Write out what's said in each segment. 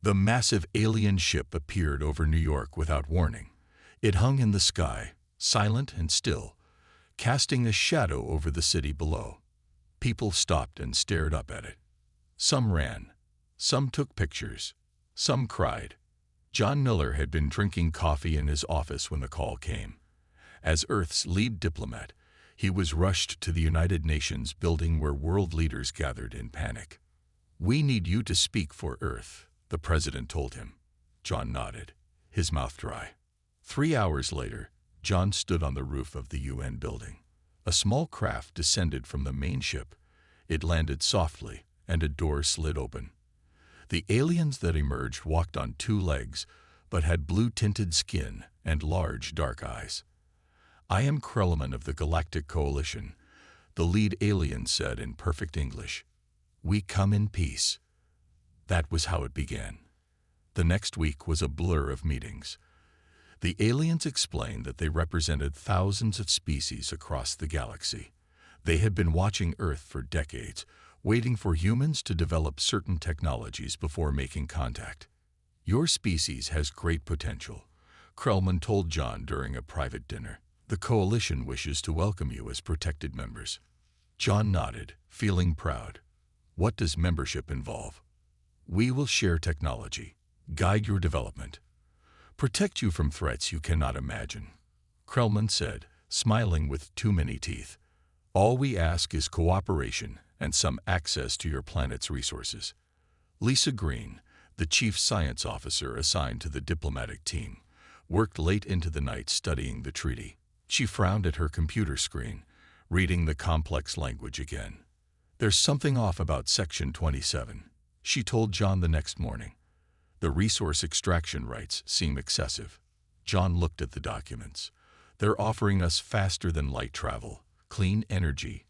The massive alien ship appeared over New York without warning. It hung in the sky, silent and still, casting a shadow over the city below. People stopped and stared up at it. Some ran. Some took pictures. Some cried. John Miller had been drinking coffee in his office when the call came. As Earth's lead diplomat, he was rushed to the United Nations building where world leaders gathered in panic. "We need you to speak for Earth," the president told him. John nodded, his mouth dry. 3 hours later, John stood on the roof of the UN building. A small craft descended from the main ship. It landed softly, and a door slid open. The aliens that emerged walked on 2 legs, but had blue-tinted skin and large, dark eyes. "I am Krellman of the Galactic Coalition," the lead alien said in perfect English. "We come in peace." That was how it began. The next week was a blur of meetings. The aliens explained that they represented thousands of species across the galaxy. They had been watching Earth for decades, waiting for humans to develop certain technologies before making contact. "Your species has great potential," Krellman told John during a private dinner. "The Coalition wishes to welcome you as protected members." John nodded, feeling proud. "What does membership involve?" "We will share technology, guide your development, protect you from threats you cannot imagine," Krellman said, smiling with too many teeth. "All we ask is cooperation and some access to your planet's resources." Lisa Green, the chief science officer assigned to the diplomatic team, worked late into the night studying the treaty. She frowned at her computer screen, reading the complex language again. "There's something off about Section 27, she told John the next morning. "The resource extraction rights seem excessive." John looked at the documents. "They're offering us faster-than-light travel, clean energy,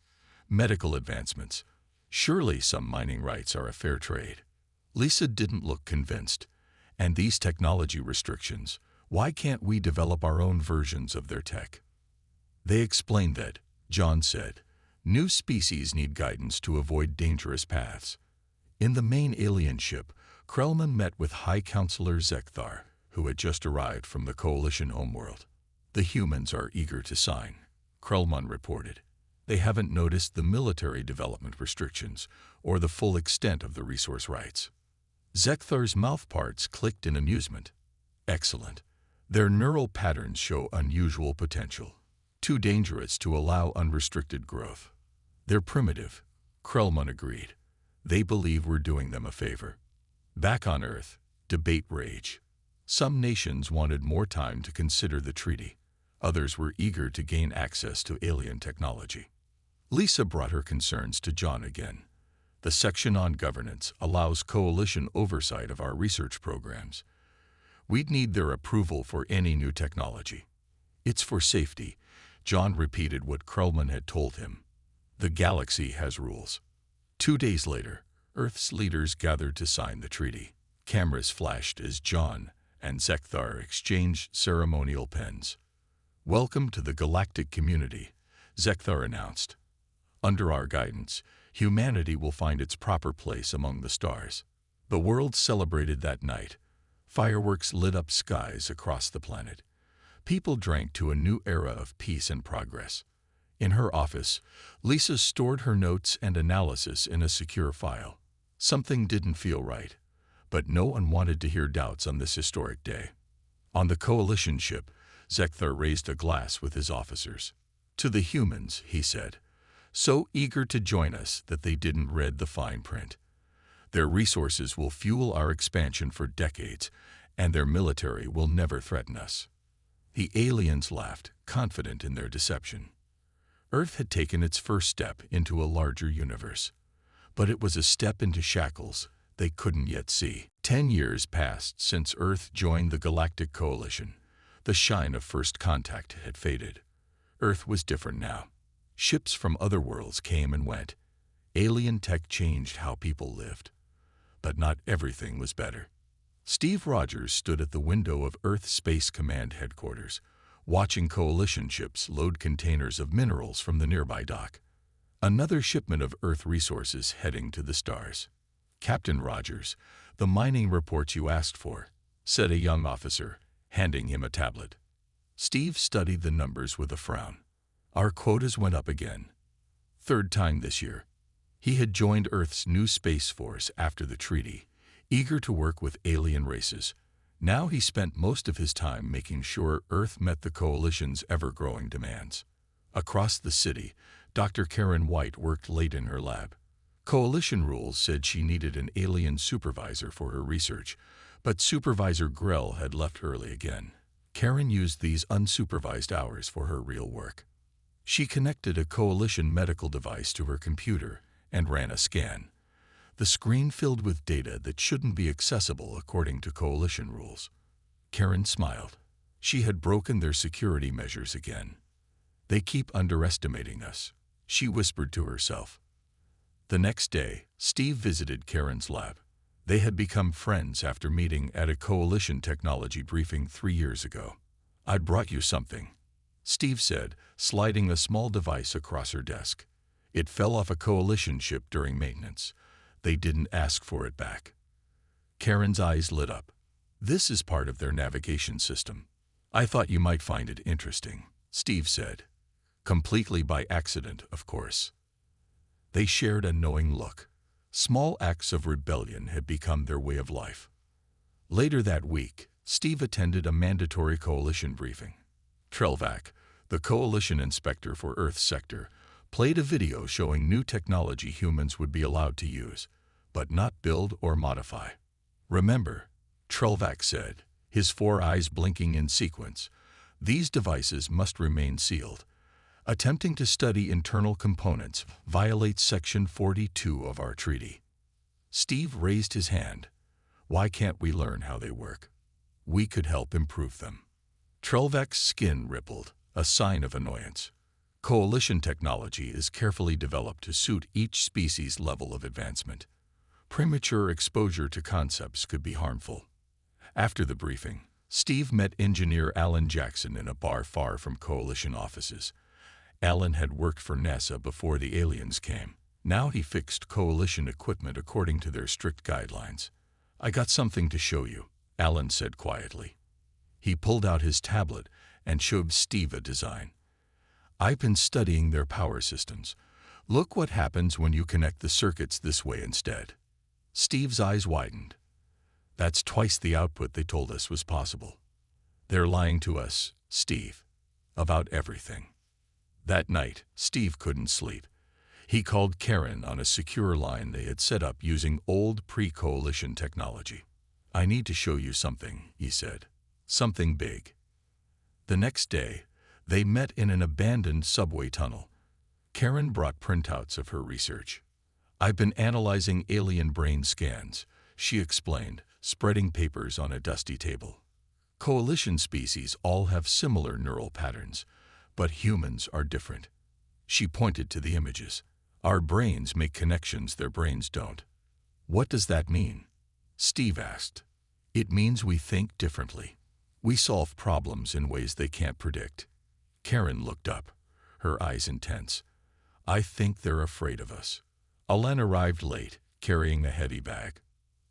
medical advancements. Surely some mining rights are a fair trade." Lisa didn't look convinced. "And these technology restrictions, why can't we develop our own versions of their tech?" "They explained that," John said. "New species need guidance to avoid dangerous paths." In the main alien ship, Krellman met with High Counselor Zekthar, who had just arrived from the Coalition homeworld. "The humans are eager to sign," Krellman reported. "They haven't noticed the military development restrictions or the full extent of the resource rights." Zekthar's mouthparts clicked in amusement. "Excellent. Their neural patterns show unusual potential. Too dangerous to allow unrestricted growth." "They're primitive," Krellman agreed. "They believe we're doing them a favor." Back on Earth, debate raged. Some nations wanted more time to consider the treaty. Others were eager to gain access to alien technology. Lisa brought her concerns to John again. "The section on governance allows Coalition oversight of our research programs. We'd need their approval for any new technology." "It's for safety," John repeated what Krellman had told him. "The galaxy has rules." 2 days later, Earth's leaders gathered to sign the treaty. Cameras flashed as John and Zekthar exchanged ceremonial pens. "Welcome to the galactic community," Zekthar announced. "Under our guidance, humanity will find its proper place among the stars." The world celebrated that night. Fireworks lit up skies across the planet. People drank to a new era of peace and progress. In her office, Lisa stored her notes and analysis in a secure file. Something didn't feel right, but no one wanted to hear doubts on this historic day. On the Coalition ship, Zekthar raised a glass with his officers. "To the humans," he said, so eager to join us that they didn't read the fine print. "Their resources will fuel our expansion for decades, and their military will never threaten us." The aliens laughed, confident in their deception. Earth had taken its first step into a larger universe, but it was a step into shackles they couldn't yet see. 10 years passed since Earth joined the Galactic Coalition. The shine of first contact had faded. Earth was different now. Ships from other worlds came and went. Alien tech changed how people lived. But not everything was better. Steve Rogers stood at the window of Earth Space Command headquarters, watching Coalition ships load containers of minerals from the nearby dock. Another shipment of Earth resources heading to the stars. "Captain Rogers, "The mining reports you asked for," said a young officer, handing him a tablet. Steve studied the numbers with a frown. "Our quotas went up again. Third time this year." He had joined Earth's new Space Force after the treaty, eager to work with alien races. Now he spent most of his time making sure Earth met the Coalition's ever-growing demands. Across the city, Dr. Karen White worked late in her lab. Coalition rules said she needed an alien supervisor for her research, but Supervisor Grell had left early again. Karen used these unsupervised hours for her real work. She connected a Coalition medical device to her computer and ran a scan. The screen filled with data that shouldn't be accessible according to Coalition rules. Karen smiled. She had broken their security measures again. "They keep underestimating us," she whispered to herself. The next day, Steve visited Karen's lab. They had become friends after meeting at a Coalition technology briefing 3 years ago. "I brought you something," Steve said, sliding a small device across her desk. It fell off a Coalition ship during maintenance. They didn't ask for it back. Karen's eyes lit up. "This is part of their navigation system. I thought you might find it interesting," Steve said. Completely by accident, of course. They shared a knowing look. Small acts of rebellion had become their way of life. Later that week, Steve attended a mandatory Coalition briefing. Trelvac, the Coalition inspector for Earth's sector, played a video showing new technology humans would be allowed to use, but not build or modify. "Remember," Trelvac said, his 4 eyes blinking in sequence, "these devices must remain sealed. Attempting to study internal components violates Section 42 of our treaty." Steve raised his hand. "Why can't we learn how they work? We could help improve them." Trelvac's skin rippled, a sign of annoyance. Coalition technology is carefully developed to suit each species' level of advancement. Premature exposure to concepts could be harmful. After the briefing, Steve met engineer Alan Jackson in a bar far from Coalition offices. Alan had worked for NASA before the aliens came. Now he fixed Coalition equipment according to their strict guidelines. "I got something to show you," Alan said quietly. He pulled out his tablet and showed Steve a design. "I've been studying their power systems. Look what happens when you connect the circuits this way instead." Steve's eyes widened. "That's twice the output they told us was possible." "They're lying to us, Steve. About everything." That night, Steve couldn't sleep. He called Karen on a secure line they had set up using old pre-Coalition technology. "I need to show you something," he said. "Something big." The next day, they met in an abandoned subway tunnel. Karen brought printouts of her research. "I've been analyzing alien brain scans," she explained, spreading papers on a dusty table. "Coalition species all have similar neural patterns, but humans are different." She pointed to the images. "Our brains make connections their brains don't." "What does that mean?" Steve asked. "It means we think differently. We solve problems in ways they can't predict." Karen looked up, her eyes intense. "I think they're afraid of us." Alan arrived late, carrying a heavy bag.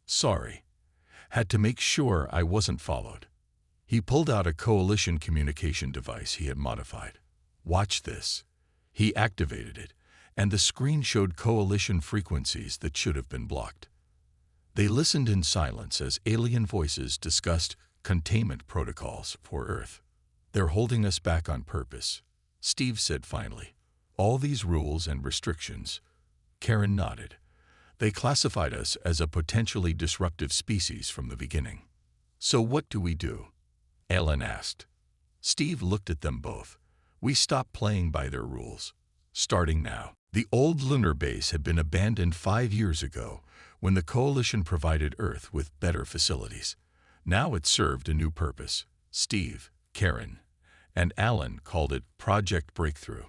"Sorry. Had to make sure I wasn't followed." He pulled out a Coalition communication device he had modified. "Watch this." He activated it, and the screen showed Coalition frequencies that should have been blocked. They listened in silence as alien voices discussed containment protocols for Earth. "They're holding us back on purpose," Steve said finally. "All these rules and restrictions." Karen nodded. "They classified us as a potentially disruptive species from the beginning." "So what do we do?" Alan asked. Steve looked at them both. "We stop playing by their rules. Starting now." The old lunar base had been abandoned 5 years ago when the Coalition provided Earth with better facilities. Now it served a new purpose. Steve, Karen, and Alan called it Project Breakthrough.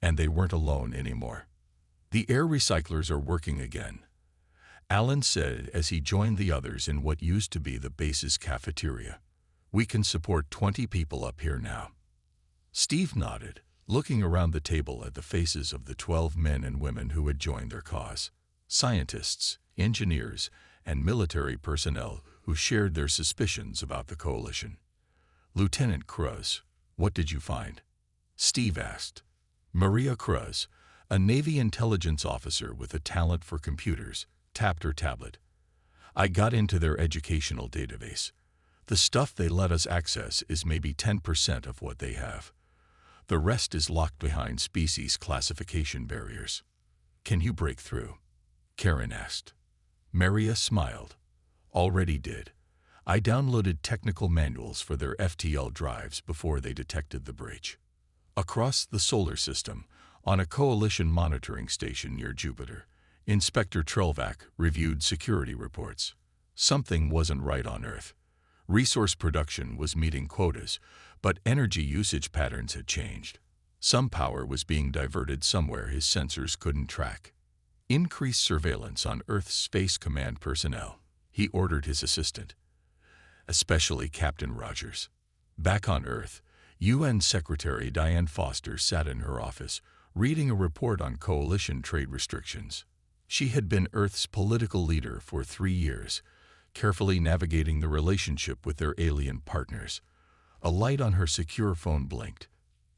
And they weren't alone anymore. "The air recyclers are working again," Alan said as he joined the others in what used to be the base's cafeteria. "We can support 20 people up here now." Steve nodded, looking around the table at the faces of the 12 men and women who had joined their cause. Scientists, engineers, and military personnel who shared their suspicions about the coalition. "Lieutenant Cruz, what did you find?" Steve asked. Maria Cruz, a Navy intelligence officer with a talent for computers, tapped her tablet. "I got into their educational database. The stuff they let us access is maybe 10% of what they have. The rest is locked behind species classification barriers." "Can you break through?" Karen asked. Maria smiled. "Already did. I downloaded technical manuals for their FTL drives before they detected the breach." Across the solar system, on a coalition monitoring station near Jupiter, Inspector Trelvac reviewed security reports. Something wasn't right on Earth. Resource production was meeting quotas, but energy usage patterns had changed. Some power was being diverted somewhere his sensors couldn't track. "Increase surveillance on Earth's Space Command personnel," he ordered his assistant, especially Captain Rogers. Back on Earth, UN Secretary Diane Foster sat in her office, reading a report on coalition trade restrictions. She had been Earth's political leader for 3 years, carefully navigating the relationship with their alien partners. A light on her secure phone blinked.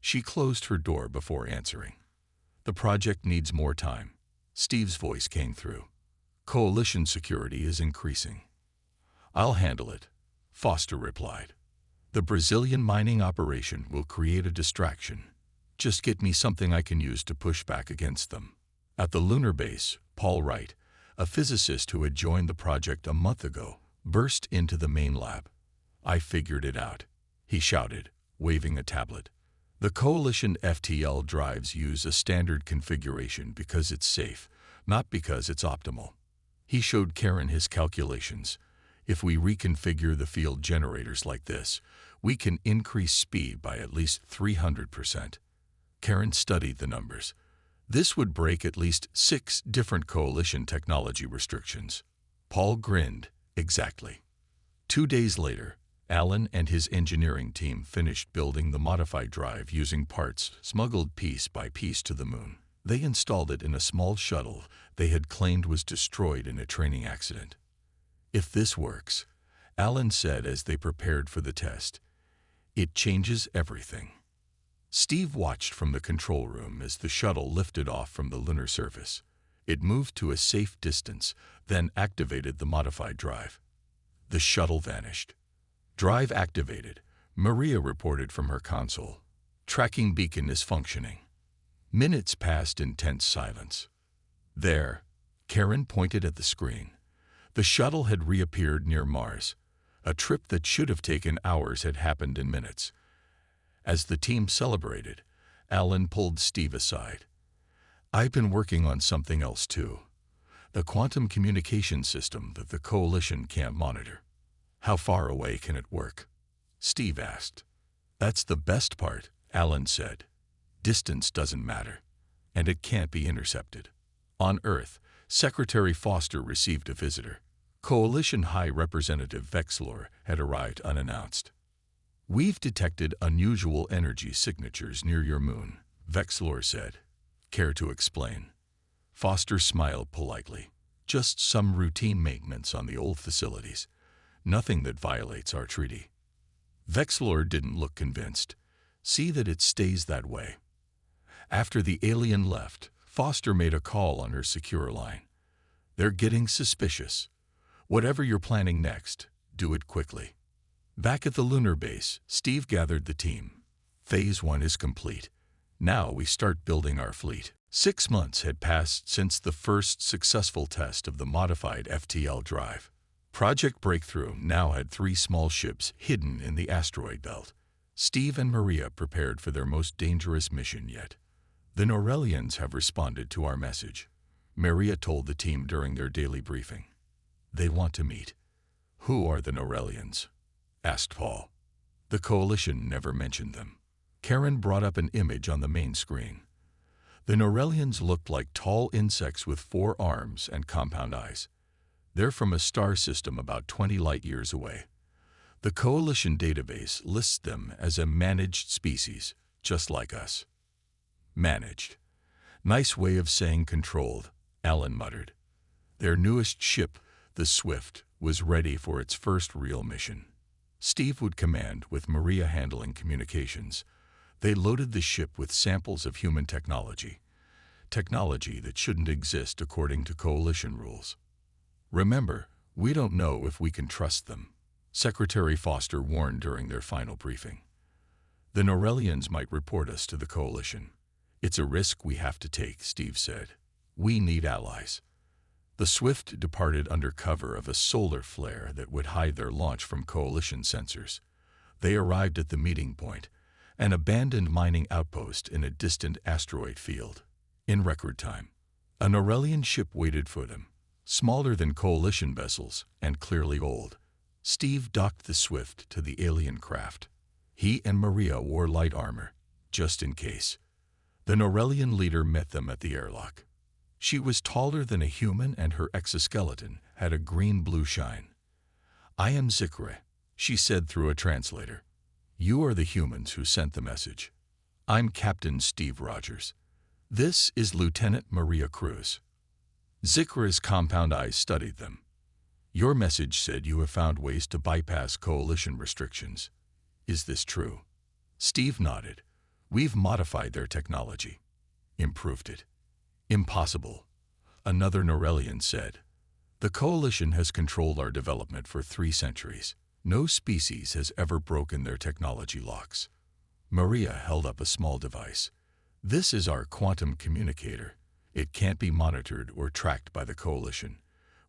She closed her door before answering. "The project needs more time." Steve's voice came through. "Coalition security is increasing." "I'll handle it," Foster replied. "The Brazilian mining operation will create a distraction. Just get me something I can use to push back against them." At the lunar base, Paul Wright, a physicist who had joined the project a month ago, burst into the main lab. "I figured it out," he shouted, waving a tablet. "The coalition FTL drives use a standard configuration because it's safe, not because it's optimal." He showed Karen his calculations. "If we reconfigure the field generators like this, we can increase speed by at least 300%. Karen studied the numbers. This would break at least 6 different coalition technology restrictions. Paul grinned. "Exactly." 2 days later, Alan and his engineering team finished building the modified drive using parts smuggled piece by piece to the moon. They installed it in a small shuttle they had claimed was destroyed in a training accident. "If this works," Alan said as they prepared for the test, "it changes everything." Steve watched from the control room as the shuttle lifted off from the lunar surface. It moved to a safe distance, then activated the modified drive. The shuttle vanished. "Drive activated," Maria reported from her console. "Tracking beacon is functioning." Minutes passed in tense silence. There, Karen pointed at the screen. The shuttle had reappeared near Mars. A trip that should have taken hours had happened in minutes. As the team celebrated, Alan pulled Steve aside. "I've been working on something else too. The quantum communication system that the coalition can't monitor." "How far away can it work?" Steve asked. "That's the best part," Alan said. "Distance doesn't matter, and it can't be intercepted." On Earth, Secretary Foster received a visitor. Coalition High Representative Vexlor had arrived unannounced. "We've detected unusual energy signatures near your moon," Vexlor said. "Care to explain?" Foster smiled politely. "Just some routine maintenance on the old facilities. Nothing that violates our treaty." Vexlor didn't look convinced. "See that it stays that way." After the alien left, Foster made a call on her secure line. "They're getting suspicious. Whatever you're planning next, do it quickly." Back at the lunar base, Steve gathered the team. "Phase 1 is complete. Now we start building our fleet." 6 months had passed since the first successful test of the modified FTL drive. Project Breakthrough now had 3 small ships hidden in the asteroid belt. Steve and Maria prepared for their most dangerous mission yet. "The Norellians have responded to our message," Maria told the team during their daily briefing. "They want to meet." "Who are the Norellians?" asked Paul. "The coalition never mentioned them." Karen brought up an image on the main screen. The Norellians looked like tall insects with 4 arms and compound eyes. They're from a star system about 20 light-years away. The coalition database lists them as a managed species, just like us. "Managed. Nice way of saying controlled," Alan muttered. Their newest ship, The Swift was ready for its first real mission. Steve would command, with Maria handling communications. They loaded the ship with samples of human technology that shouldn't exist according to Coalition rules. "Remember, we don't know if we can trust them," Secretary Foster warned during their final briefing. "The Norellians might report us to the Coalition. It's a risk we have to take," Steve said. "We need allies." The Swift departed under cover of a solar flare that would hide their launch from Coalition sensors. They arrived at the meeting point, an abandoned mining outpost in a distant asteroid field. In record time, a Norellian ship waited for them, smaller than Coalition vessels and clearly old. Steve docked the Swift to the alien craft. He and Maria wore light armor, just in case. The Norellian leader met them at the airlock. She was taller than a human and her exoskeleton had a green-blue shine. "I am Zikre," she said through a translator. "You are the humans who sent the message. I'm Captain Steve Rogers. This is Lieutenant Maria Cruz." Zikre's compound eyes studied them. "Your message said you have found ways to bypass Coalition restrictions. Is this true?" Steve nodded. "We've modified their technology. Improved it." "Impossible," another Norellian said. "The Coalition has controlled our development for 3 centuries. No species has ever broken their technology locks." Maria held up a small device. "This is our quantum communicator. It can't be monitored or tracked by the Coalition.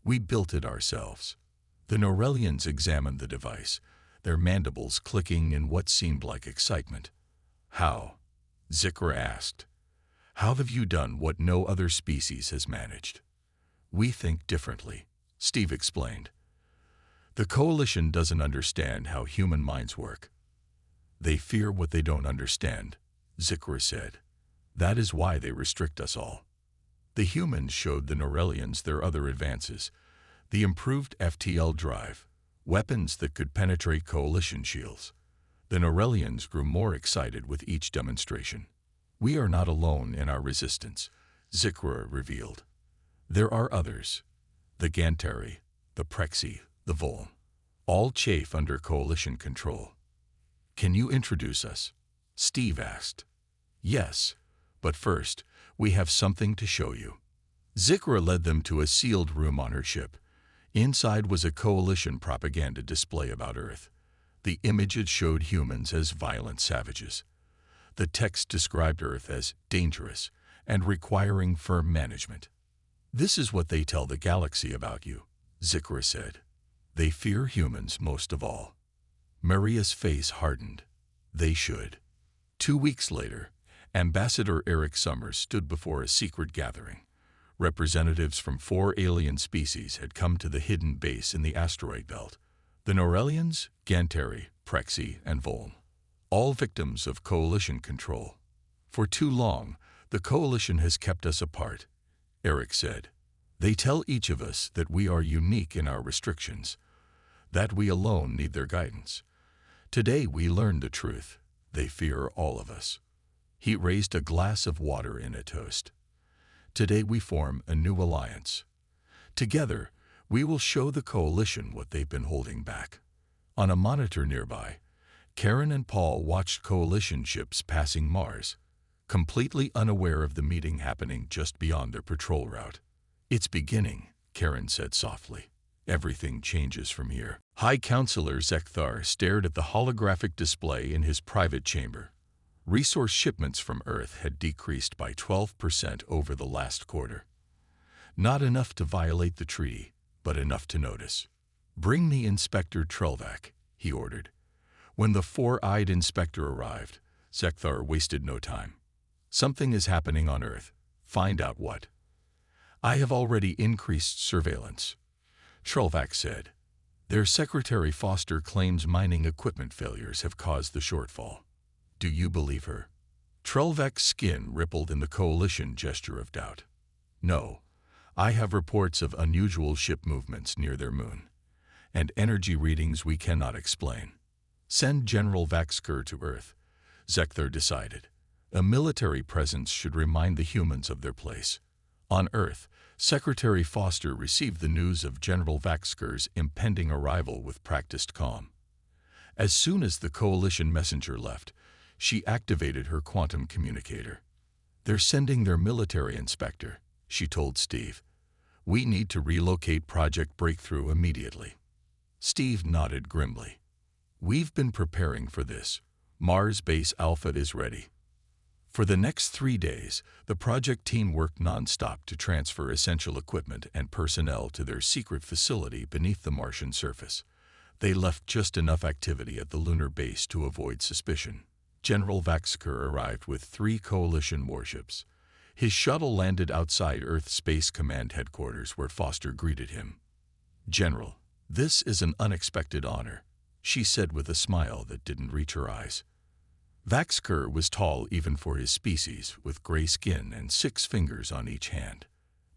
We built it ourselves." The Norellians examined the device, their mandibles clicking in what seemed like excitement. "How?" Zikre asked. "How have you done what no other species has managed?" "We think differently," Steve explained. "The Coalition doesn't understand how human minds work." "They fear what they don't understand," Zikre said. "That is why they restrict us all." The humans showed the Norellians their other advances, the improved FTL drive, weapons that could penetrate Coalition shields. The Norellians grew more excited with each demonstration. "We are not alone in our resistance," Zikre revealed. "There are others. The Gantari, the Prexy, the Voln. All chafe under Coalition control." "Can you introduce us?" Steve asked. "Yes, but first, we have something to show you." Zikre led them to a sealed room on her ship. Inside was a Coalition propaganda display about Earth. The images showed humans as violent savages. The text described Earth as dangerous and requiring firm management. "This is what they tell the galaxy about you," Zikre said. "They fear humans most of all." Maria's face hardened. They should. 2 weeks later, Ambassador Eric Summers stood before a secret gathering. Representatives from 4 alien species had come to the hidden base in the asteroid belt. The Norellians, Gantari, Prexy, and Voln. All victims of Coalition control. "For too long, the Coalition has kept us apart," Eric said. "They tell each of us that we are unique in our restrictions, that we alone need their guidance. Today we learned the truth. They fear all of us." He raised a glass of water in a toast. "Today we form a new alliance. Together, we will show the Coalition what they've been holding back." On a monitor nearby, Karen and Paul watched Coalition ships passing Mars, completely unaware of the meeting happening just beyond their patrol route. "It's beginning," Karen said softly. "Everything changes from here." High Counselor Zekthar stared at the holographic display in his private chamber. Resource shipments from Earth had decreased by 12% over the last quarter. Not enough to violate the treaty, but enough to notice. "Bring me Inspector Trelvac," he ordered. When the 4-eyed inspector arrived, Zekthar wasted no time. "Something is happening on Earth. Find out what." "I have already increased surveillance," Trelvac said. "Their Secretary Foster claims mining equipment failures have caused the shortfall. Do you believe her?" Trelvac's skin rippled in the Coalition gesture of doubt. "No, I have reports of unusual ship movements near their moon, and energy readings we cannot explain. Send General Vaxker to Earth," Zekthar decided. "A military presence should remind the humans of their place. On Earth, Secretary Foster received the news of General Vaxker's impending arrival with practiced calm. As soon as the Coalition messenger left, she activated her quantum communicator. "They're sending their military inspector," she told Steve. "We need to relocate Project Breakthrough immediately." Steve nodded grimly. "We've been preparing for this. Mars Base Alpha is ready." For the next 3 days, the project team worked non-stop to transfer essential equipment and personnel to their secret facility beneath the Martian surface. They left just enough activity at the lunar base to avoid suspicion. General Vaxker arrived with 3 Coalition warships. His shuttle landed outside Earth Space Command headquarters where Foster greeted him. "General, this is an unexpected honor," she said with a smile that didn't reach her eyes. Vaxker was tall even for his species, with gray skin and 6 fingers on each hand.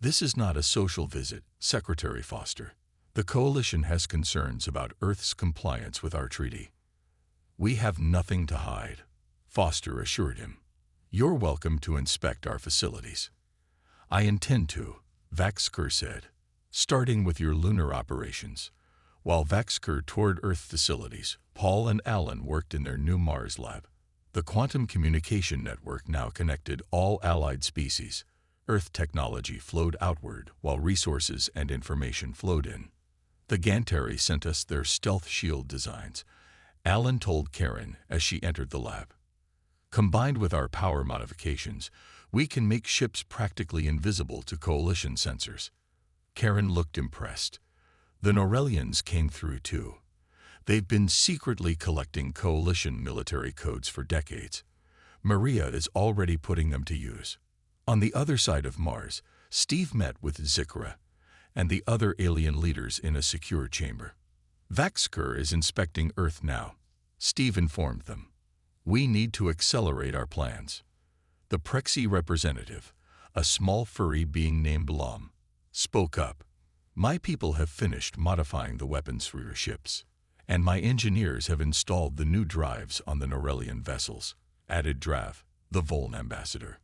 "This is not a social visit, Secretary Foster. The Coalition has concerns about Earth's compliance with our treaty." "We have nothing to hide," Foster assured him. "You're welcome to inspect our facilities." "I intend to," Vaxker said, "starting with your lunar operations." While Vaxker toured Earth facilities, Paul and Alan worked in their new Mars lab. The quantum communication network now connected all allied species. Earth technology flowed outward while resources and information flowed in. "The Gantari sent us their stealth shield designs," Alan told Karen as she entered the lab. "Combined with our power modifications, we can make ships practically invisible to Coalition sensors." Karen looked impressed. "The Norellians came through too. They've been secretly collecting Coalition military codes for decades. Maria is already putting them to use." On the other side of Mars, Steve met with Zikra and the other alien leaders in a secure chamber. "Vaxker is inspecting Earth now," Steve informed them. "We need to accelerate our plans." The Prexy representative, a small furry being named Lom, spoke up. "My people have finished modifying the weapons for your ships, and my engineers have installed the new drives on the Norellian vessels," added Drav, the Voln ambassador.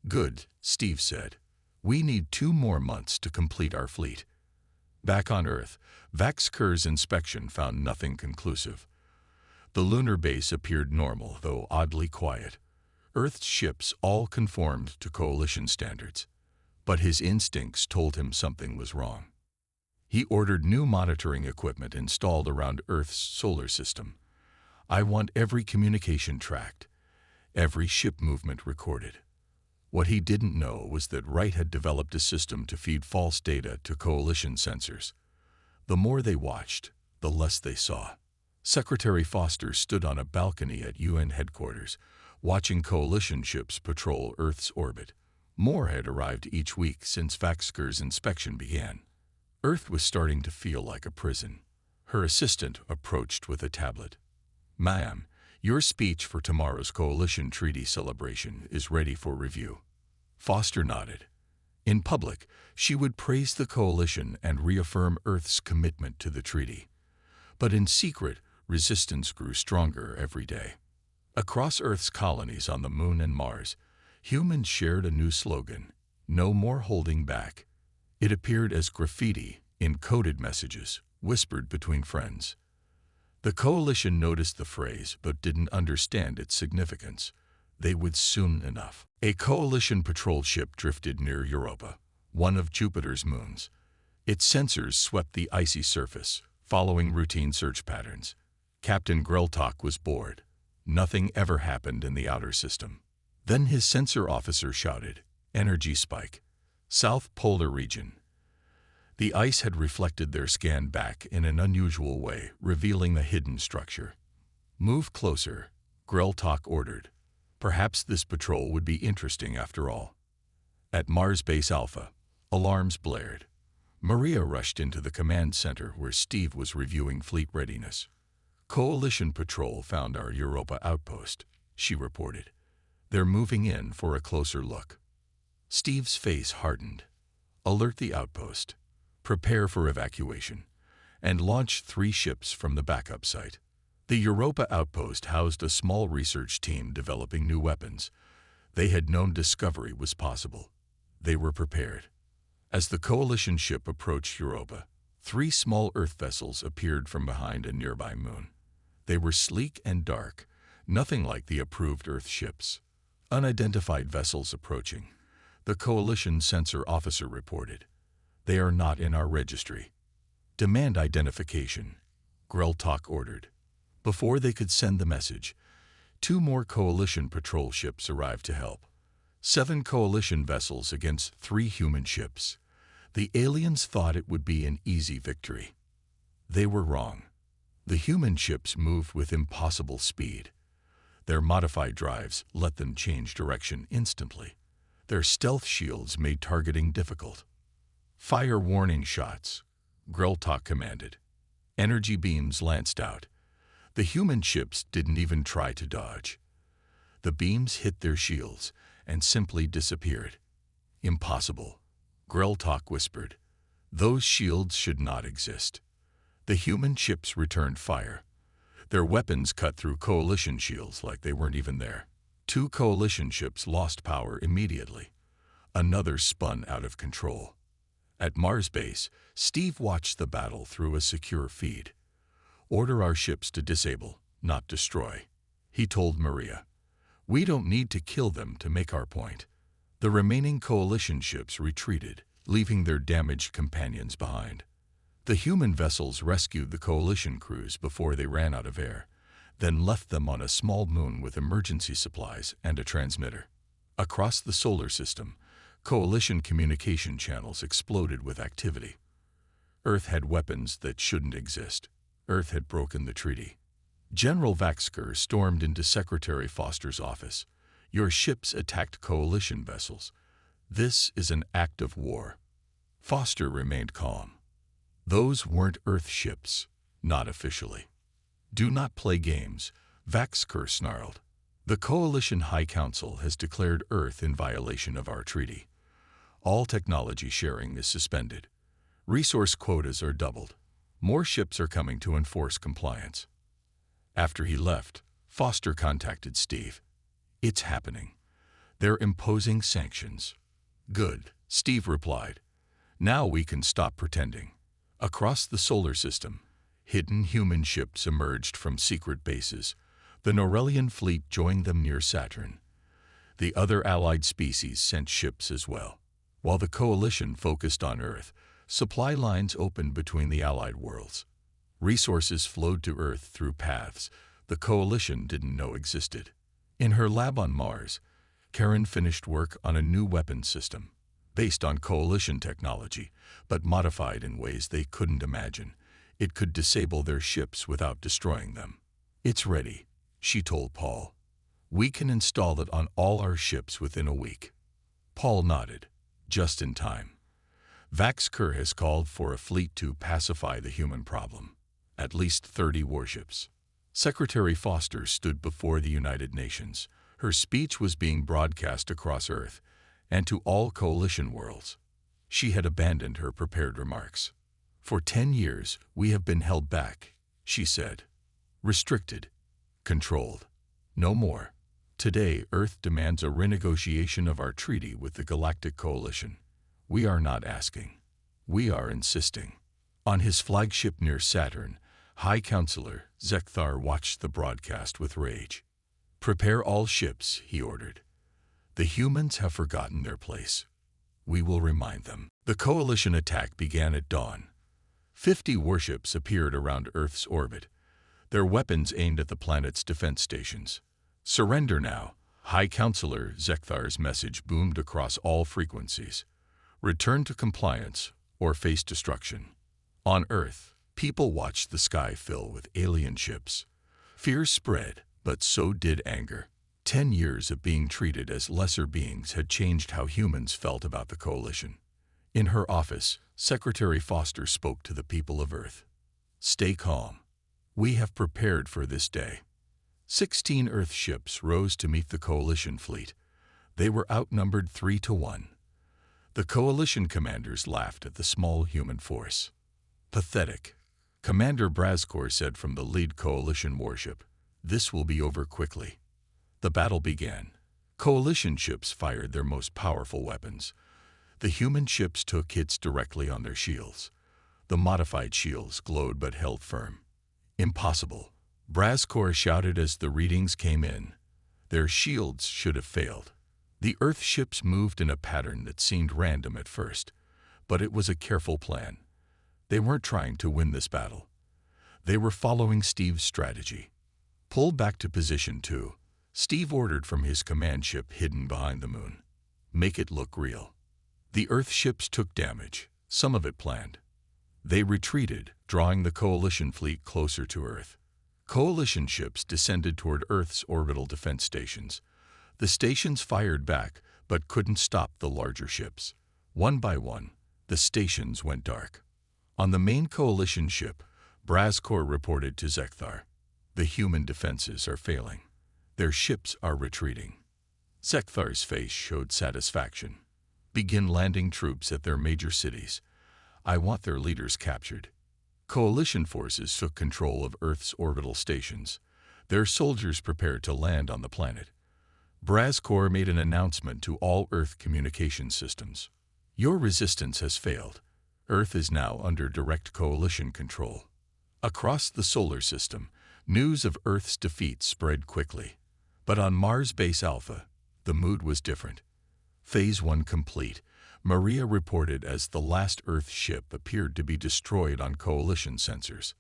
"Good," Steve said. "We need 2 more months to complete our fleet." Back on Earth, Vaxker's inspection found nothing conclusive. The lunar base appeared normal, though oddly quiet. Earth's ships all conformed to Coalition standards, but his instincts told him something was wrong. He ordered new monitoring equipment installed around Earth's solar system. "I want every communication tracked, every ship movement recorded." What he didn't know was that Wright had developed a system to feed false data to Coalition sensors. The more they watched, the less they saw. Secretary Foster stood on a balcony at UN headquarters, watching Coalition ships patrol Earth's orbit. More had arrived each week since Vaxker's inspection began. Earth was starting to feel like a prison. Her assistant approached with a tablet. "Ma'am, your speech for tomorrow's Coalition treaty celebration is ready for review." Foster nodded. In public, she would praise the Coalition and reaffirm Earth's commitment to the treaty. But in secret, resistance grew stronger every day. Across Earth's colonies on the Moon and Mars, humans shared a new slogan: "No more holding back." It appeared as graffiti in coded messages, whispered between friends. The Coalition noticed the phrase but didn't understand its significance. They would soon enough. A Coalition patrol ship drifted near Europa, one of Jupiter's moons. Its sensors swept the icy surface, following routine search patterns. Captain Greltok was bored. Nothing ever happened in the outer system. Then his sensor officer shouted, "Energy spike. South Polar region." The ice had reflected their scan back in an unusual way, revealing the hidden structure. "Move closer," Greltok ordered. Perhaps this patrol would be interesting after all. At Mars Base Alpha, alarms blared. Maria rushed into the command center where Steve was reviewing fleet readiness. "Coalition patrol found our Europa outpost," she reported. "They're moving in for a closer look." Steve's face hardened. "Alert the outpost. Prepare for evacuation. And launch 3 ships from the backup site." The Europa outpost housed a small research team developing new weapons. They had known discovery was possible. They were prepared. As the coalition ship approached Europa, 3 small Earth vessels appeared from behind a nearby moon. They were sleek and dark, nothing like the approved Earth ships. Unidentified vessels approaching, the coalition sensor officer reported. They are not in our registry. Demand identification, Greltok ordered. Before they could send the message, 2 more coalition patrol ships arrived to help. 7 coalition vessels against 3 human ships. The aliens thought it would be an easy victory. They were wrong. The human ships moved with impossible speed. Their modified drives let them change direction instantly. Their stealth shields made targeting difficult. Fire warning shots, Greltok commanded. Energy beams lanced out. The human ships didn't even try to dodge. The beams hit their shields and simply disappeared. Impossible, Greltok whispered. Those shields should not exist. The human ships returned fire. Their weapons cut through coalition shields like they weren't even there. 2 coalition ships lost power immediately. Another spun out of control. At Mars base, Steve watched the battle through a secure feed. Order our ships to disable, not destroy, he told Maria. We don't need to kill them to make our point. The remaining coalition ships retreated, leaving their damaged companions behind. The human vessels rescued the coalition crews before they ran out of air, then left them on a small moon with emergency supplies and a transmitter. Across the solar system, coalition communication channels exploded with activity. Earth had weapons that shouldn't exist. Earth had broken the treaty. General Vaxker stormed into Secretary Foster's office. Your ships attacked coalition vessels. This is an act of war. Foster remained calm. Those weren't Earth ships, not officially. Do not play games, Vaxker snarled. The Coalition High Council has declared Earth in violation of our treaty. All technology sharing is suspended. Resource quotas are doubled. More ships are coming to enforce compliance. After he left, Foster contacted Steve. It's happening. They're imposing sanctions. Good, Steve replied. Now we can stop pretending. Across the solar system, hidden human ships emerged from secret bases. The Norellian fleet joined them near Saturn. The other allied species sent ships as well. While the coalition focused on Earth, supply lines opened between the allied worlds. Resources flowed to Earth through paths the coalition didn't know existed. In her lab on Mars, Karen finished work on a new weapon system, based on coalition technology, but modified in ways they couldn't imagine. It could disable their ships without destroying them. It's ready, she told Paul. We can install it on all our ships within a week. Paul nodded, just in time. Vaxker has called for a fleet to pacify the human problem. At least 30 warships. Secretary Foster stood before the United Nations. Her speech was being broadcast across Earth and to all coalition worlds. She had abandoned her prepared remarks. For 10 years, we have been held back, she said. Restricted. Controlled. No more. Today, Earth demands a renegotiation of our treaty with the Galactic Coalition. We are not asking. We are insisting. On his flagship near Saturn, High Counselor Zekthar watched the broadcast with rage. Prepare all ships, he ordered. The humans have forgotten their place. We will remind them. The coalition attack began at dawn. 50 warships appeared around Earth's orbit, their weapons aimed at the planet's defense stations. Surrender now, High Counselor Zekthar's message boomed across all frequencies. Return to compliance or face destruction. On Earth, people watched the sky fill with alien ships. Fear spread, but so did anger. 10 years of being treated as lesser beings had changed how humans felt about the coalition. In her office, Secretary Foster spoke to the people of Earth. Stay calm. We have prepared for this day. 16 Earth ships rose to meet the coalition fleet. They were outnumbered 3-1. The coalition commanders laughed at the small human force. Pathetic, Commander Brazkor said from the lead coalition warship. This will be over quickly. The battle began. Coalition ships fired their most powerful weapons. The human ships took hits directly on their shields. The modified shields glowed but held firm. Impossible, Brazcor shouted as the readings came in. Their shields should have failed. The Earth ships moved in a pattern that seemed random at first, but it was a careful plan. They weren't trying to win this battle. They were following Steve's strategy. Pull back to position 2, Steve ordered from his command ship hidden behind the moon. Make it look real. The Earth ships took damage, some of it planned. They retreated, drawing the Coalition fleet closer to Earth. Coalition ships descended toward Earth's orbital defense stations. The stations fired back, but couldn't stop the larger ships. One by one, the stations went dark. On the main Coalition ship, Brazcor reported to Zekthar. The human defenses are failing. Their ships are retreating. Zekthar's face showed satisfaction. Begin landing troops at their major cities. I want their leaders captured. Coalition forces took control of Earth's orbital stations. Their soldiers prepared to land on the planet. Brazcor made an announcement to all Earth communication systems. Your resistance has failed. Earth is now under direct Coalition control. Across the solar system, news of Earth's defeat spread quickly. But on Mars Base Alpha, the mood was different. Phase 1 complete, Maria reported as the last Earth ship appeared to be destroyed on Coalition sensors.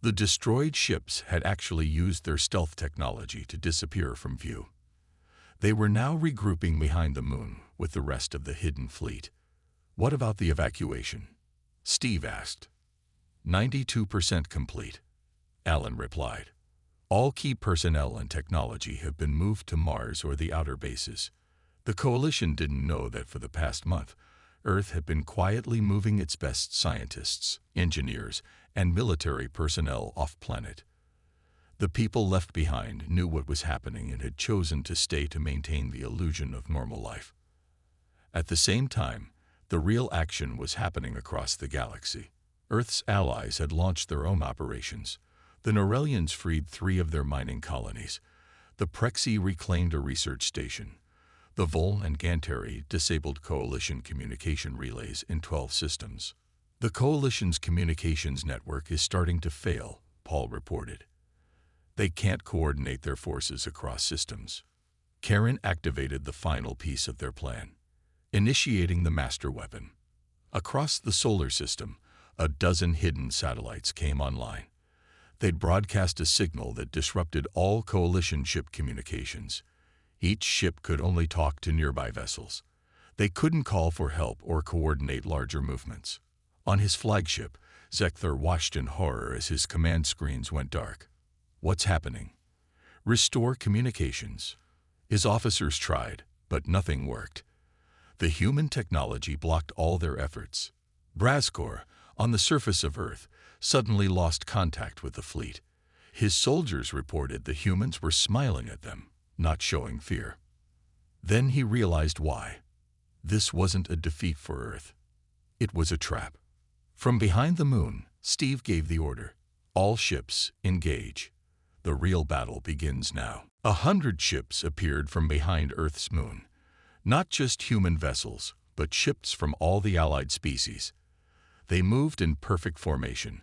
The destroyed ships had actually used their stealth technology to disappear from view. They were now regrouping behind the moon with the rest of the hidden fleet. What about the evacuation? Steve asked. 92% complete, Alan replied. All key personnel and technology have been moved to Mars or the outer bases. The Coalition didn't know that for the past month, Earth had been quietly moving its best scientists, engineers, and military personnel off-planet. The people left behind knew what was happening and had chosen to stay to maintain the illusion of normal life. At the same time, the real action was happening across the galaxy. Earth's allies had launched their own operations. The Norellians freed 3 of their mining colonies. The Prexy reclaimed a research station. The Vol and Ganteri disabled Coalition communication relays in 12 systems. The Coalition's communications network is starting to fail, Paul reported. They can't coordinate their forces across systems. Karen activated the final piece of their plan, initiating the master weapon. Across the solar system, a dozen hidden satellites came online. They'd broadcast a signal that disrupted all Coalition ship communications. Each ship could only talk to nearby vessels. They couldn't call for help or coordinate larger movements. On his flagship, Zekthar watched in horror as his command screens went dark. What's happening? Restore communications. His officers tried, but nothing worked. The human technology blocked all their efforts. Brazcor, on the surface of Earth, suddenly lost contact with the fleet. His soldiers reported the humans were smiling at them, not showing fear. Then he realized why. This wasn't a defeat for Earth. It was a trap. From behind the moon, Steve gave the order. All ships, engage. The real battle begins now. 100 ships appeared from behind Earth's moon. Not just human vessels, but ships from all the allied species. They moved in perfect formation,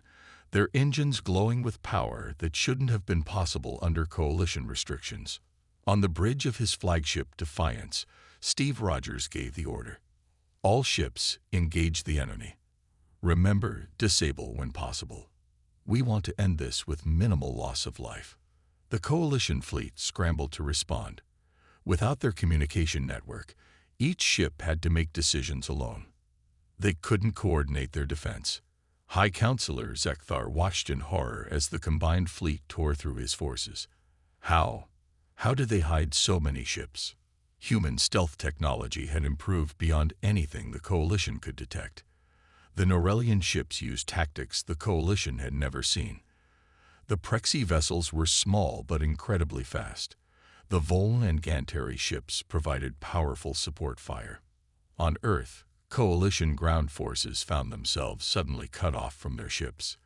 their engines glowing with power that shouldn't have been possible under Coalition restrictions. On the bridge of his flagship Defiance, Steve Rogers gave the order. All ships, engage the enemy. Remember, disable when possible. We want to end this with minimal loss of life. The Coalition fleet scrambled to respond. Without their communication network, each ship had to make decisions alone. They couldn't coordinate their defense. High Counselor Zekthar watched in horror as the combined fleet tore through his forces. How? How did they hide so many ships? Human stealth technology had improved beyond anything the Coalition could detect. The Norellian ships used tactics the Coalition had never seen. The Prexy vessels were small but incredibly fast. The Vol and Ganteri ships provided powerful support fire. On Earth, Coalition ground forces found themselves suddenly cut off from their ships.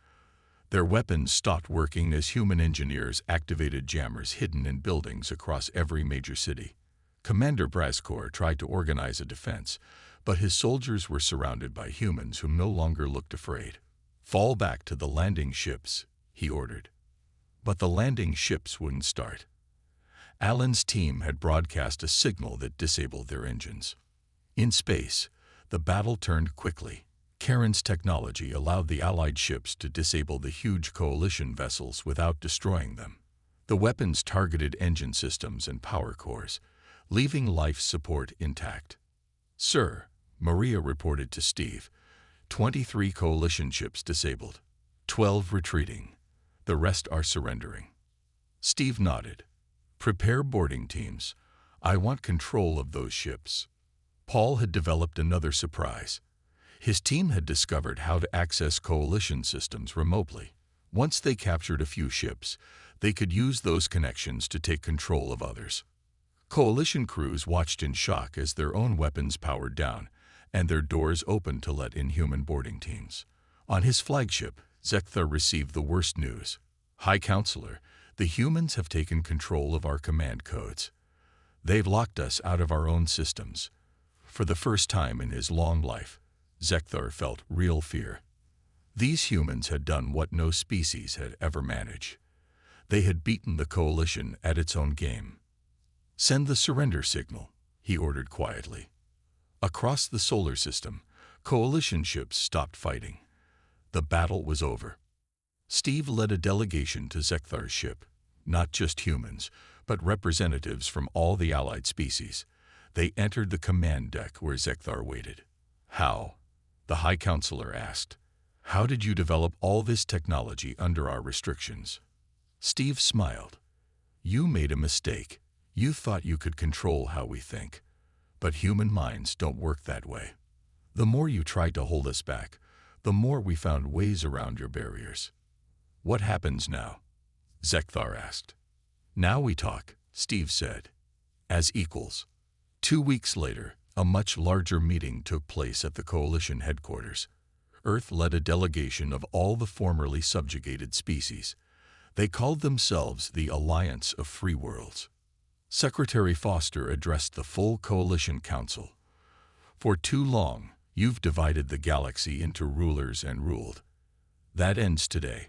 Their weapons stopped working as human engineers activated jammers hidden in buildings across every major city. Commander Brazcor tried to organize a defense, But his soldiers were surrounded by humans who no longer looked afraid. "Fall back to the landing ships," he ordered. But the landing ships wouldn't start. Alan's team had broadcast a signal that disabled their engines. In space, the battle turned quickly. Karen's technology allowed the Allied ships to disable the huge coalition vessels without destroying them. The weapons targeted engine systems and power cores, leaving life support intact. "Sir," Maria reported to Steve, 23 coalition ships disabled, 12 retreating. The rest are surrendering. Steve nodded. "Prepare boarding teams. I want control of those ships." Paul had developed another surprise. His team had discovered how to access coalition systems remotely. Once they captured a few ships, they could use those connections to take control of others. Coalition crews watched in shock as their own weapons powered down, and their doors opened to let in human boarding teams. On his flagship, Zekthar received the worst news. "High Counselor, the humans have taken control of our command codes. They've locked us out of our own systems." For the first time in his long life, Zekthar felt real fear. These humans had done what no species had ever managed. They had beaten the coalition at its own game. "Send the surrender signal," he ordered quietly. Across the solar system, coalition ships stopped fighting. The battle was over. Steve led a delegation to Zekthar's ship, not just humans, but representatives from all the allied species. They entered the command deck where Zekthar waited. "How?" the High Counselor asked. "How did you develop all this technology under our restrictions?" Steve smiled. "You made a mistake. You thought you could control how we think. But human minds don't work that way. The more you tried to hold us back, the more we found ways around your barriers." "What happens now?" Zekthar asked. "Now we talk," Steve said, "as equals." 2 weeks later, a much larger meeting took place at the Coalition headquarters. Earth led a delegation of all the formerly subjugated species. They called themselves the Alliance of Free Worlds. Secretary Foster addressed the full Coalition Council. "For too long, you've divided the galaxy into rulers and ruled. That ends today.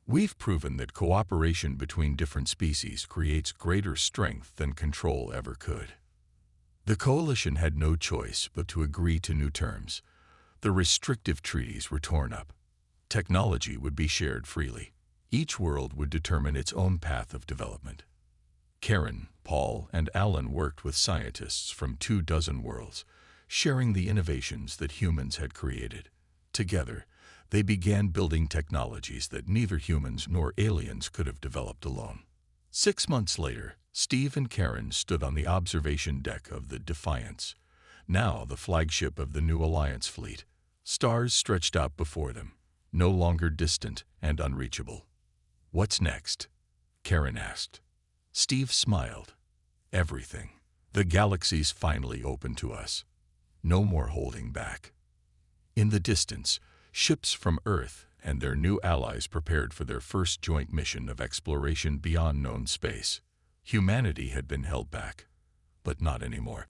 We've proven that cooperation between different species creates greater strength than control ever could." The Coalition had no choice but to agree to new terms. The restrictive treaties were torn up. Technology would be shared freely. Each world would determine its own path of development. Karen, Paul, and Alan worked with scientists from 24 worlds, sharing the innovations that humans had created. Together, they began building technologies that neither humans nor aliens could have developed alone. 6 months later, Steve and Karen stood on the observation deck of the Defiance, now the flagship of the new Alliance fleet. Stars stretched out before them, no longer distant and unreachable. "What's next?" Karen asked. Steve smiled. "Everything. The galaxy's finally open to us. No more holding back." In the distance, ships from Earth and their new allies prepared for their first joint mission of exploration beyond known space. Humanity had been held back, but not anymore.